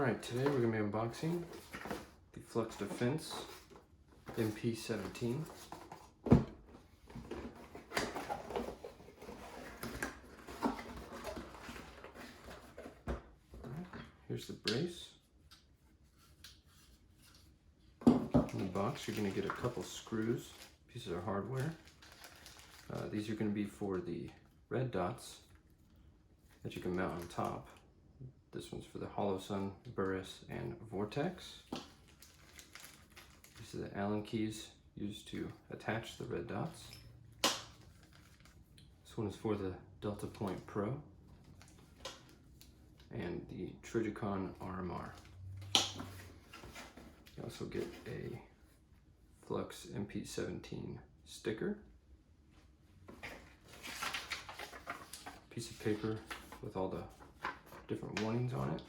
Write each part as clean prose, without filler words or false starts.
Alright, today we're going to be unboxing the Flux Defense MP17. Here's the brace. In the box you're going to get a couple screws, pieces of hardware. These are going to be for the red dots that you can mount on top. This one's for the Hollow Sun, Burris, and Vortex. These are the Allen keys used to attach the red dots. This one is for the Delta Point Pro and the Trigicon RMR. You also get a Flux MP17 sticker, piece of paper with all the different warnings on it,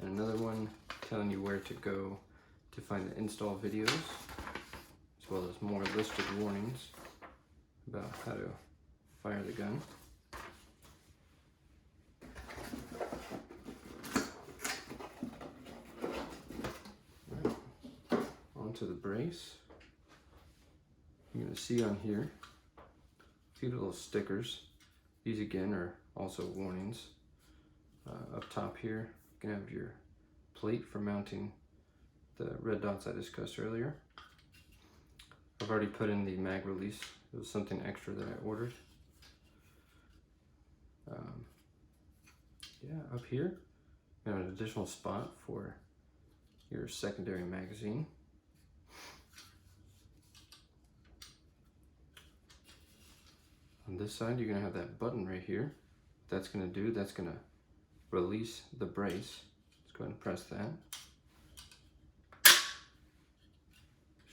and another one telling you where to go to find the install videos, as well as more listed warnings about how to fire the gun. Right. Onto the brace. You're going to see on here a few little stickers. These again are also warnings. Up top here, you can have your plate for mounting the red dots I discussed earlier. I've already put in the mag release. It was something extra that I ordered. Yeah, up here, you have an additional spot for your secondary magazine. On this side, you're going to have that button right here. That's going to release the brace. Let's go ahead and press that.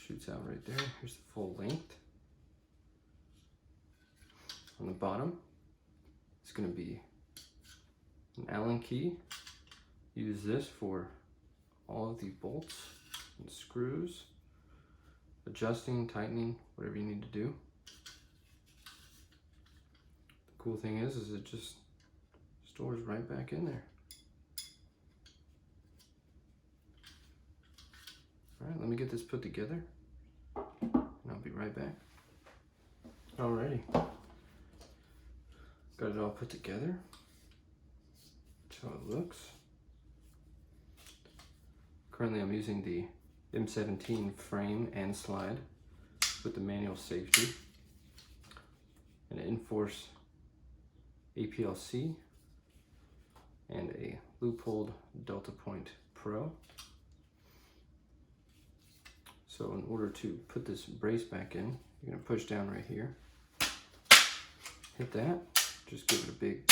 Shoots out right there. Here's the full length. On the bottom, it's going to be an Allen key. Use this for all of the bolts and screws, adjusting, tightening, whatever you need to do. Cool thing is it just stores right back in there. Alright, let me get this put together and I'll be right back. Alrighty. Got it all put together. That's how it looks. Currently I'm using the M17 frame and slide with the manual safety and an Enforce APLC and a loopholed Delta Point Pro. So in order to put this brace back in, you're going to push down right here, hit that, just give it a big,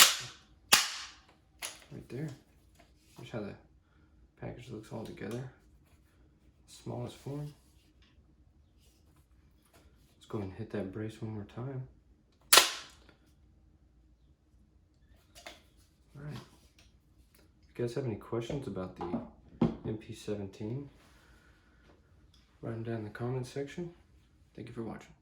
right there. Here's how the package looks all together, smallest form. Let's go ahead and hit that brace one more time. Alright, if you guys have any questions about the MP17, write them down in the comments section. Thank you for watching.